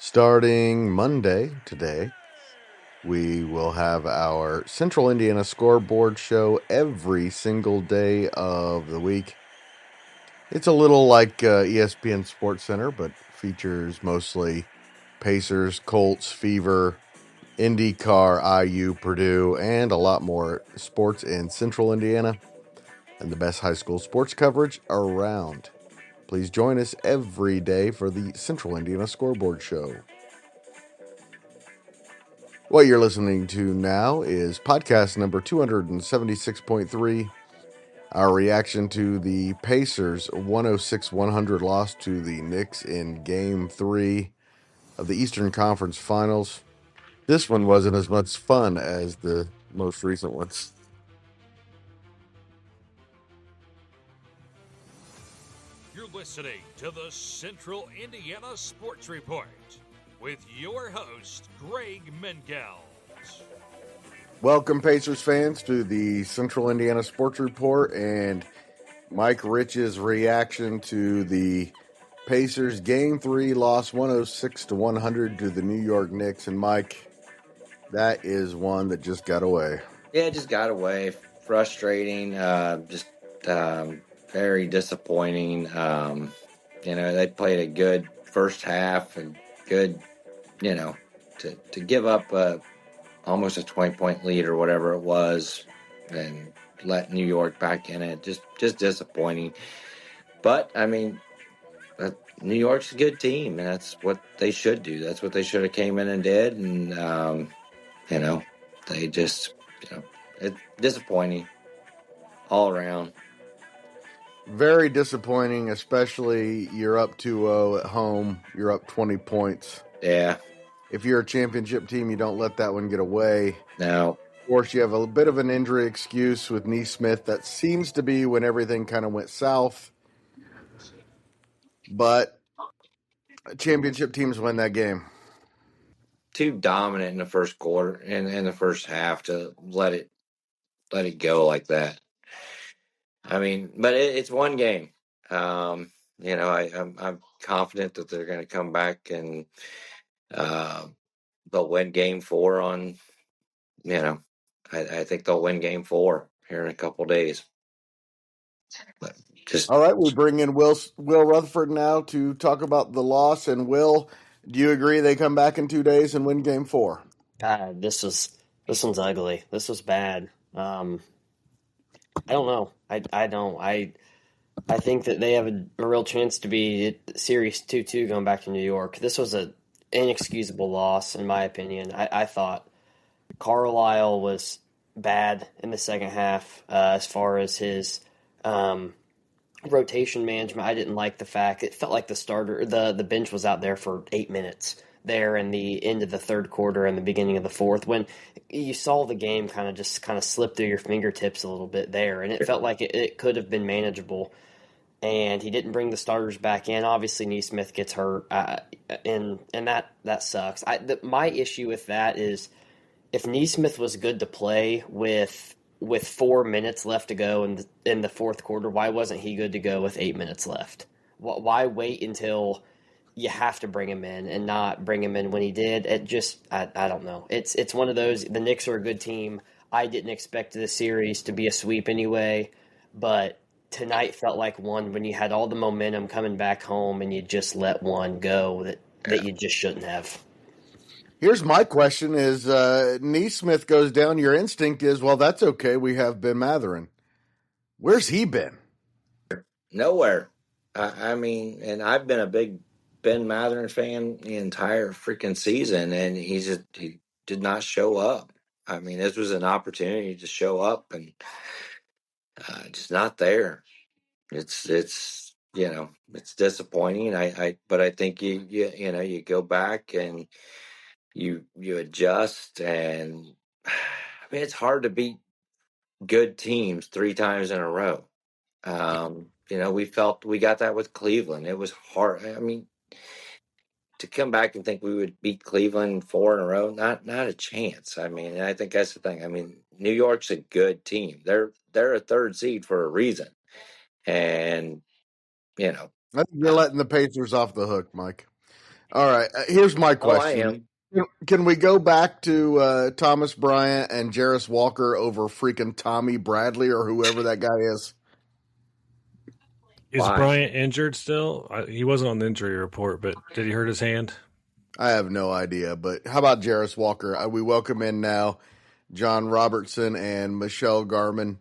Starting Monday, today, we will have our Central Indiana scoreboard show every single day of the week. It's a little like ESPN Sports Center, but features mostly Pacers, Colts, Fever, IndyCar, IU, Purdue, and a lot more sports in Central Indiana and the best high school sports coverage around. Please join us every day for the Central Indiana Scoreboard Show. What you're listening to now is podcast number 276.3, our reaction to the Pacers 106-100 loss to the Knicks in Game 3 of the Eastern Conference Finals. This one wasn't as much fun as the most recent ones. You're listening to the Central Indiana Sports Report with your host, Greg Mengels. Welcome, Pacers fans, to the Central Indiana Sports Report and Mike Rich's reaction to the Pacers Game 3 loss 106-100 to the New York Knicks. And Mike, that is one that just got away. Yeah, it just got away. Frustrating. Very disappointing. They played a good first half and good, to give up almost a 20-point lead or whatever it was and let New York back in it. Just disappointing. But, New York's a good team, and that's what they should do. That's what they should have came in and did. And, they just, it's disappointing all around. Very disappointing, especially you're up 2-0 at home. You're up 20 points. Yeah. If you're a championship team, you don't let that one get away. No. Of course, you have a bit of an injury excuse with Nesmith. That seems to be when everything kind of went south. But championship teams win that game. Too dominant in the first quarter and in the first half to let it go like that. But it's one game. I'm confident that they're going to come back and they'll win Game 4 on. I think they'll win Game 4 here in a couple days. But all right, we bring in Will Retherford now to talk about the loss. And Will, do you agree they come back in 2 days and win Game 4? God, this one's ugly. This was bad. I don't know. I don't. I think that they have a real chance to be Series 2-2 going back to New York. This was an inexcusable loss, in my opinion. I thought Carlisle was bad in the second half as far as his rotation management. I didn't like the fact it felt like the bench was out there for 8 minutes there in the end of the third quarter and the beginning of the fourth, when you saw the game kind of slip through your fingertips a little bit there, and it felt like it could have been manageable. And he didn't bring the starters back in. Obviously, Nesmith gets hurt, and that sucks. My issue with that is if Nesmith was good to play with 4 minutes left to go in the fourth quarter, why wasn't he good to go with 8 minutes left? Why wait until you have to bring him in and not bring him in when he did? I don't know. It's one of those. The Knicks are a good team. I didn't expect the series to be a sweep anyway, but tonight felt like one when you had all the momentum coming back home and you just let one go that you just shouldn't have. Here's my question is, Nesmith goes down, your instinct is, well, that's okay, we have Ben Mathurin. Where's he been? Nowhere. And I've been a big Ben Mathurin fan the entire freaking season, and he did not show up. This was an opportunity to show up, and just not there. It's disappointing. But I think you go back and you adjust, and it's hard to beat good teams 3 times in a row. We felt we got that with Cleveland. It was hard. To come back and think we would beat Cleveland 4 in a row, not a chance. And I think that's the thing. New York's a good team. They're a third seed for a reason. And, I think you're letting the Pacers off the hook, Mike. All right. Here's my Oh, I question. am. Can we go back to Thomas Bryant and Jarris Walker over freaking Tommy Bradley or whoever that guy is? Is Why? Bryant injured still? He wasn't on the injury report, but did he hurt his hand? I have no idea. But how about Jarris Walker? We welcome in now John Robertson and Michelle Garmon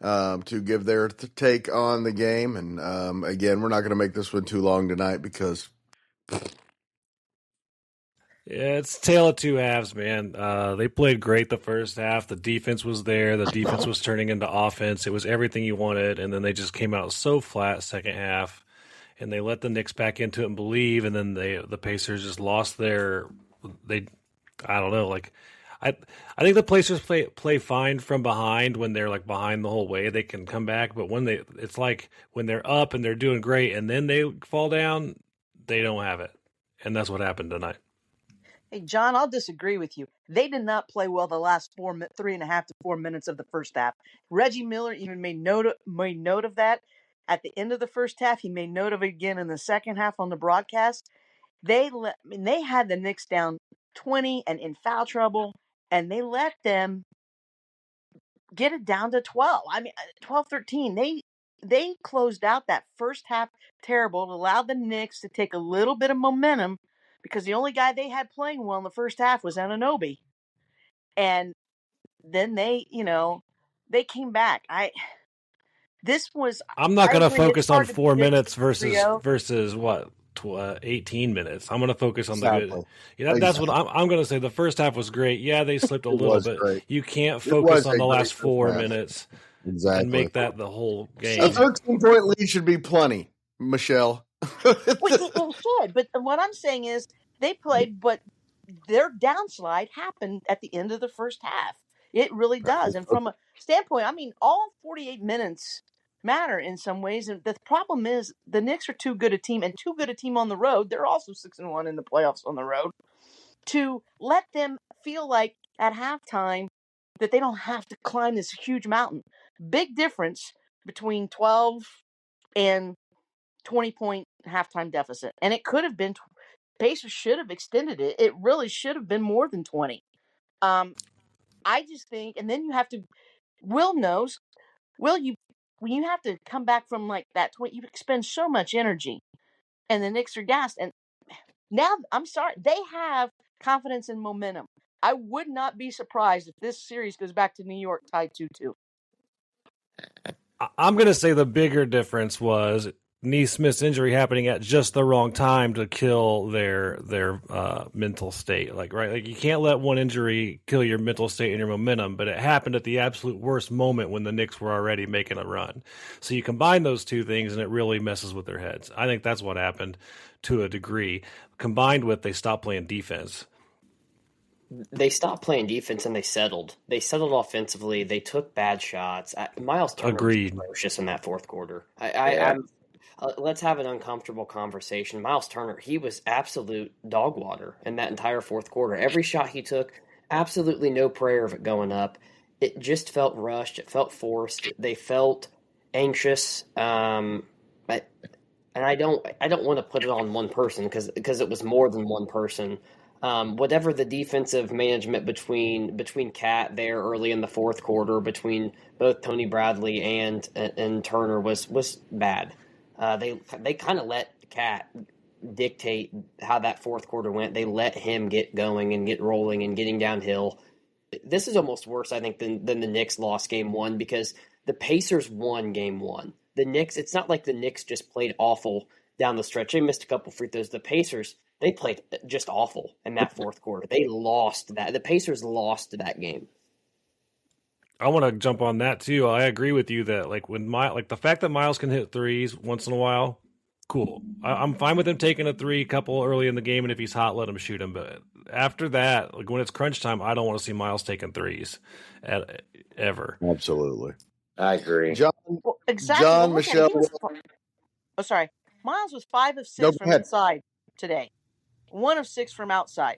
to give their take on the game. And again, we're not going to make this one too long tonight because Yeah, it's tale of two halves, man. They played great the first half. The defense was there. The defense was turning into offense. It was everything you wanted, and then they just came out so flat second half, and they let the Knicks back into it and believe, and then the Pacers just lost their I don't know, like I think the Pacers play fine from behind when they're like behind the whole way. They can come back, but it's like when they're up and they're doing great and then they fall down, they don't have it. And that's what happened tonight. Hey, John, I'll disagree with you. They did not play well the last 3.5 to 4 minutes of the first half. Reggie Miller even made note of that at the end of the first half. He made note of it again in the second half on the broadcast. They had the Knicks down 20 and in foul trouble, and they let them get it down to 12. 12-13. They closed out that first half terrible. It allowed the Knicks to take a little bit of momentum because the only guy they had playing well in the first half was Anunoby. And then they came back. I'm not going to focus on 4 minutes versus what 18 minutes. I'm going to focus on exactly. the good. Yeah, that's what I'm going to say. The first half was great. Yeah, they slipped a little bit. Great. You can't focus on the last 4 minutes and make that the whole game. A 13-point lead should be plenty, Michelle. Well, it should, but what I'm saying is they played, but their downslide happened at the end of the first half. It really does. And from a standpoint, all 48 minutes matter in some ways. And the problem is the Knicks are too good a team and too good a team on the road. They're also 6-1 in the playoffs on the road to let them feel like at halftime that they don't have to climb this huge mountain. Big difference between 12 and 20-point halftime deficit. And it could have been Pacers should have extended it. It really should have been more than 20. I just think, and then you have to, Will knows, when you have to come back from like that 20, you expend so much energy and the Knicks are gassed. And now, I'm sorry, they have confidence and momentum. I would not be surprised if this series goes back to New York tied 2-2. I'm going to say the bigger difference was Neesmith's injury happening at just the wrong time to kill their mental state. Like you can't let one injury kill your mental state and your momentum, but it happened at the absolute worst moment when the Knicks were already making a run. So you combine those two things and it really messes with their heads. I think that's what happened to a degree, combined with they stopped playing defense. They stopped playing defense and they settled. They settled offensively. They took bad shots. Miles Turner was ferocious in that fourth quarter. Let's have an uncomfortable conversation. Miles Turner, he was absolute dog water in that entire fourth quarter. Every shot he took, absolutely no prayer of it going up. It just felt rushed. It felt forced. They felt anxious. And I don't want to put it on one person because it was more than one person. Whatever the defensive management between Cat there early in the fourth quarter, between both Tony Bradley and Turner was bad. They kind of let Cat dictate how that fourth quarter went. They let him get going and get rolling and getting downhill. This is almost worse, I think, than the Knicks lost game one because the Pacers won game one. The Knicks, it's not like the Knicks just played awful down the stretch. They missed a couple free throws. The Pacers, they played just awful in that fourth quarter. They lost that. The Pacers lost that game. I want to jump on that too. I agree with you that the fact that Miles can hit threes once in a while, cool. I'm fine with him taking a three couple early in the game, and if he's hot, let him shoot him. But after that, when it's crunch time, I don't want to see Miles taking threes ever. Absolutely, I agree. John, exactly. John, Michelle. Sorry. Miles was 5 of 6 from inside today. 1 of 6 from outside.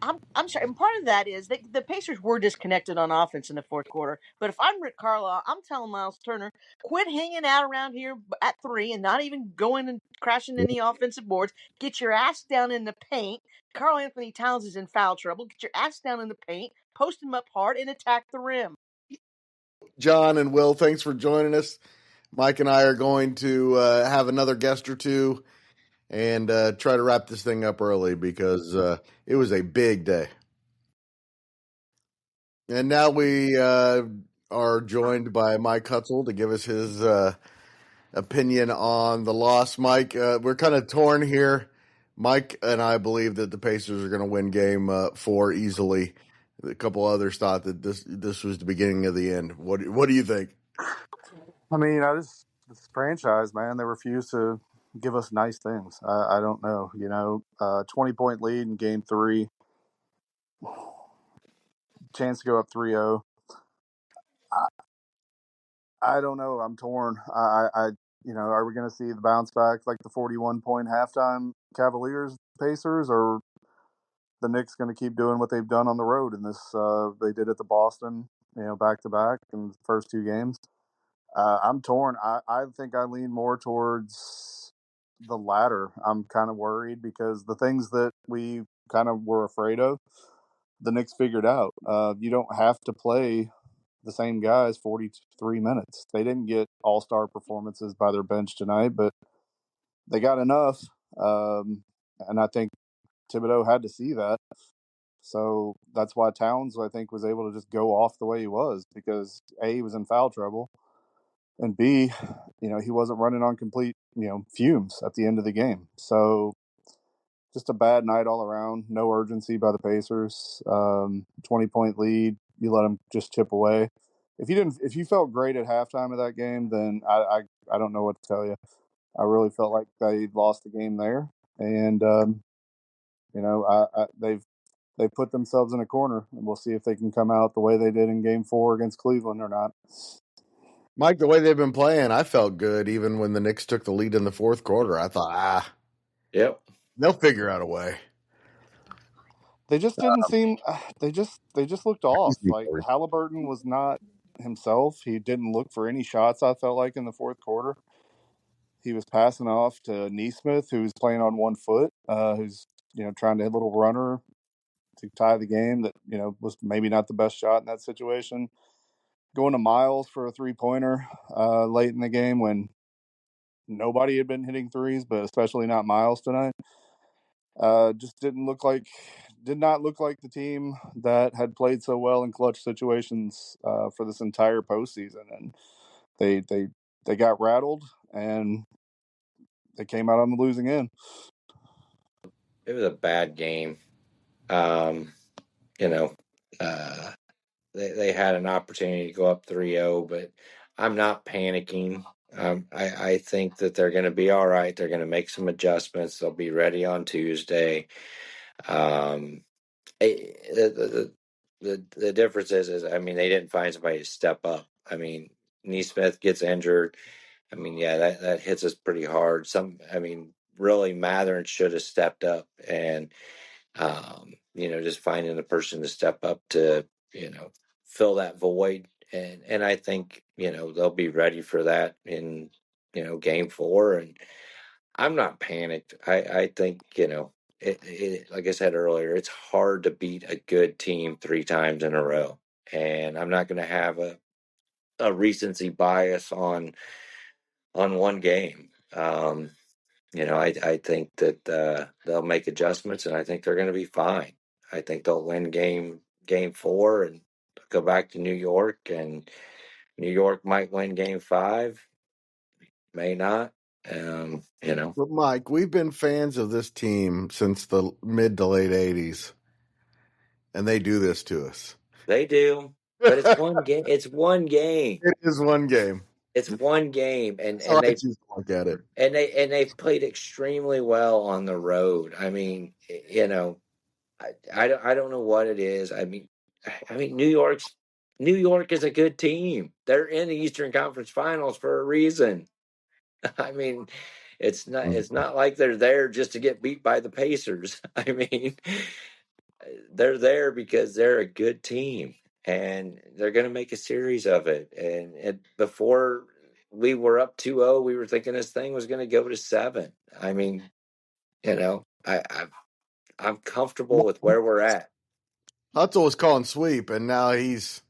I'm sorry, and part of that is the Pacers were disconnected on offense in the fourth quarter. But if I'm Rick Carlisle, I'm telling Miles Turner, quit hanging out around here at 3 and not even going and crashing in the offensive boards. Get your ass down in the paint. Karl Anthony Towns is in foul trouble. Get your ass down in the paint, post him up hard, and attack the rim. John and Will, thanks for joining us. Mike and I are going to have another guest or two and try to wrap this thing up early because it was a big day. And now we are joined by Mike Hutsell to give us his opinion on the loss. Mike, we're kind of torn here. Mike and I believe that the Pacers are going to win game 4 easily. A couple others thought that this was the beginning of the end. What do you think? I mean, this franchise, man, they refuse to give us nice things. I don't know. 20-point lead in game 3, chance to go up 3-0. I don't know. I'm torn. Are we going to see the bounce back like the 41-point halftime Cavaliers Pacers, or the Knicks going to keep doing what they've done on the road in this? They did it to Boston, back to back in the first 2 games. I'm torn. I think I lean more towards the latter. I'm kind of worried because the things that we kind of were afraid of, the Knicks figured out. You don't have to play the same guys 43 minutes. They didn't get all-star performances by their bench tonight, but they got enough. And I think Thibodeau had to see that. So that's why Towns, I think, was able to just go off the way he was because A, he was in foul trouble, and B, he wasn't running on complete, fumes at the end of the game. So just a bad night all around. No urgency by the Pacers. 20-point lead. You let them just chip away. If you felt great at halftime of that game, then I don't know what to tell you. I really felt like they lost the game there, and they've put themselves in a corner, and we'll see if they can come out the way they did in Game 4 against Cleveland or not. Mike, the way they've been playing, I felt good even when the Knicks took the lead in the fourth quarter. I thought, Yep. they'll figure out a way. They just didn't seem. They just looked off. Like Halliburton was not himself. He didn't look for any shots. I felt like in the fourth quarter, he was passing off to Nesmith, who's playing on 1 foot, who's trying to hit a little runner to tie the game. That was maybe not the best shot in that situation. Going to Miles for a 3-pointer late in the game when nobody had been hitting threes, but especially not Miles tonight. Just did not look like the team that had played so well in clutch situations for this entire postseason, and they got rattled and they came out on the losing end. It was a bad game. They had an opportunity to go up 3-0, but I'm not panicking. I think that they're going to be all right. They're going to make some adjustments. They'll be ready on Tuesday. The difference is I mean, they didn't find somebody to step up. I mean, Nesmith gets injured. I mean, yeah, that hits us pretty hard. Really, Matherin should have stepped up and, just finding a person to step up to, fill that void. And I think, they'll be ready for that in, game 4. And I'm not panicked. I think, like I said earlier, it's hard to beat a good team 3 times in a row. And I'm not going to have a recency bias on one game. I think that they'll make adjustments, and I think they're going to be fine. I think they'll win game 4 and go back to New York, and New York might win game 5, may not. But Mike, we've been fans of this team since the mid to late 80s, and they do this to us. They do, but it's one game. It's one game. It is one game. It's one game, and So I they choose to look at it. and they've played extremely well on the road. I mean, I don't know what it is. I mean, New York is a good team. They're in the Eastern Conference Finals for a reason. I mean, it's not like they're there just to get beat by the Pacers. I mean, they're there because they're a good team, and they're going to make a series of it. And before we were up 2-0, we were thinking this thing was going to go to 7. I mean, I'm comfortable with where we're at. Hutsell was calling sweep, and now he's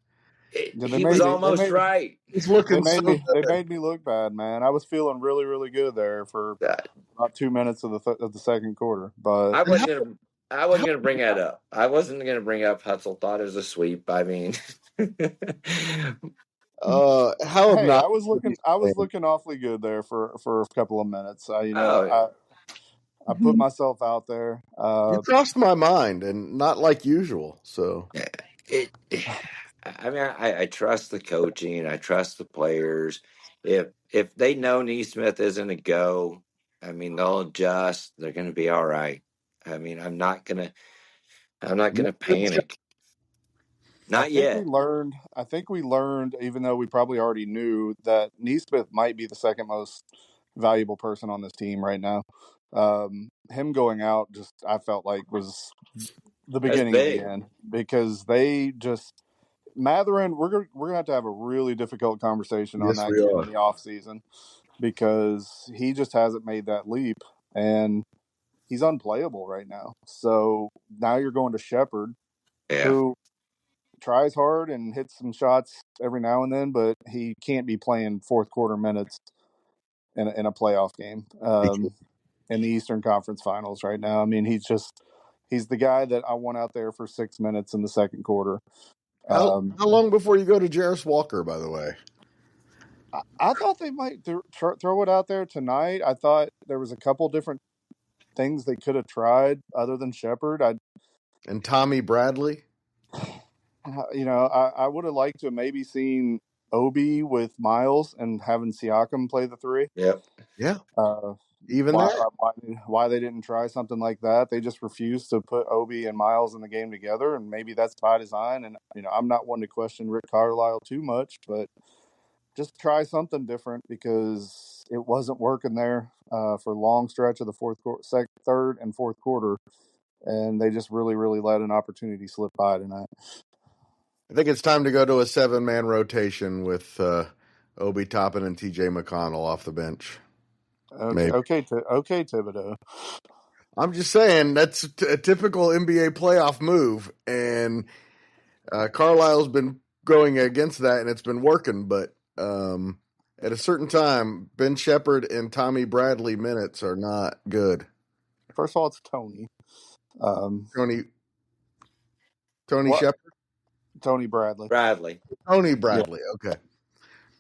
Yeah, He was almost right. looking so they good. made me look bad, man. I was feeling really, really good there for Uh, about 2 minutes of the second quarter, but I wasn't gonna bring that up. I wasn't gonna bring up Hutsell thought it was a sweep. I mean, How hey, obnoxious I was looking awfully good there for a couple of minutes. oh, I put myself out there. you crossed my mind, and not like usual. So it. I mean, I trust the coaching. I trust the players. If they know Neesmith isn't a go, I mean, they'll adjust. They're going to be all right. I mean, I'm not gonna panic. Not yet. I think we learned, even though we probably already knew, that Neesmith might be the second most valuable person on this team right now. Him going out just I felt like was the That's beginning of the big. end, because they just Matherin. We're gonna have to have a really difficult conversation on yes, that we kid are. in the off season, because he just hasn't made that leap, and he's unplayable right now. So now you're going to Shepard, Yeah. who tries hard and hits some shots every now and then, but he can't be playing fourth quarter minutes in a playoff game in the Eastern Conference Finals right now. I mean, he's the guy that I want out there for 6 minutes in the second quarter. How long before you go to Jarris Walker? By the way, I thought they might throw it out there tonight. I thought there was a couple different things they could have tried other than Shepard. and Tommy Bradley. I would have liked to have maybe seen Obi with Miles and having Siakam play the 3. Yep. Yeah, Uh, even why, there. why they didn't try something like that? They just refused to put Obi and Miles in the game together, and maybe that's by design. And I'm not one to question Rick Carlisle too much, but just try something different, because it wasn't working there for a long stretch of the third and fourth quarter, and they just really, really let an opportunity slip by tonight. I think it's time to go to a 7-man rotation with Obi Toppin and T.J. McConnell off the bench. Maybe. Okay, Thibodeau. I'm just saying that's a typical NBA playoff move, and Carlisle's been going against that, and it's been working. But at a certain time, Ben Shepard and Tommy Bradley minutes are not good. First of all, it's Tony. Tony Shepard? Tony Bradley. Tony Bradley, yeah. Okay.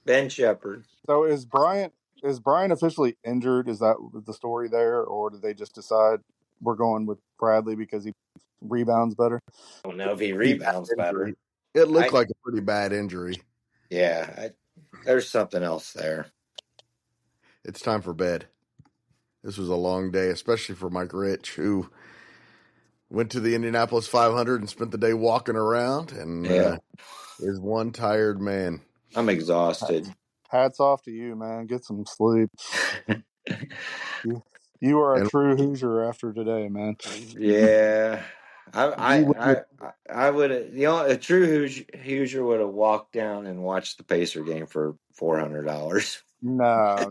Ben Shepard. So is Bryant officially injured? Is that the story there, or did they just decide we're going with Bradley because he rebounds better? I don't know if he rebounds better. It looked like a pretty bad injury. Yeah, there's something else there. It's time for bed. This was a long day, especially for Mike Rich, who went to the Indianapolis 500 and spent the day walking around, and is one tired man. I'm exhausted. Hats off to you, man. Get some sleep. You are a true Hoosier after today, man. Yeah. I would have, a true Hoosier would have walked down and watched the Pacer game for $400. No.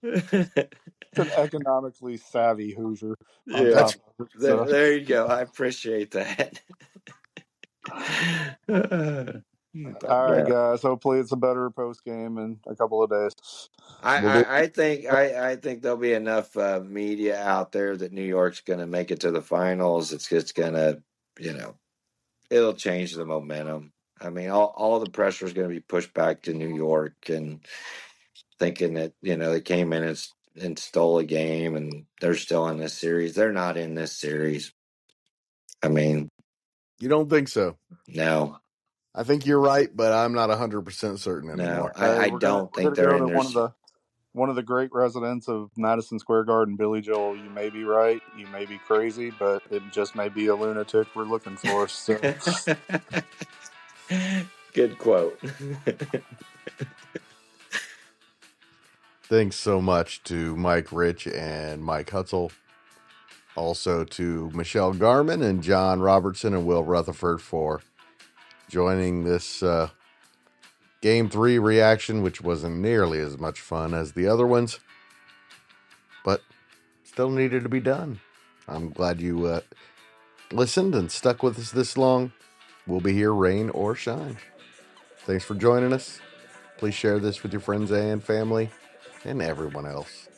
That's an economically savvy Hoosier. Yeah, there you go. I appreciate that. All right, guys. Hopefully, it's a better post game in a couple of days. I think there'll be enough media out there that New York's going to make it to the finals. It's just going to, it'll change the momentum. I mean, all the pressure is going to be pushed back to New York, and thinking that they came in and stole a game, and they're still in this series. They're not in this series. I mean, you don't think so? No. I think you're right, but I'm not 100% certain anymore. No, I don't think they're in there. One of the great residents of Madison Square Garden, Billy Joel. You may be right, you may be crazy, but it just may be a lunatic we're looking for. So. Good quote. Thanks so much to Mike Rich and Mike Hutsell Also to Michelle Garmon and John Robertson and Will Retherford for joining this Game 3 reaction, which wasn't nearly as much fun as the other ones, but still needed to be done. I'm glad you listened and stuck with us this long. We'll be here, rain or shine. Thanks for joining us. Please share this with your friends and family and everyone else.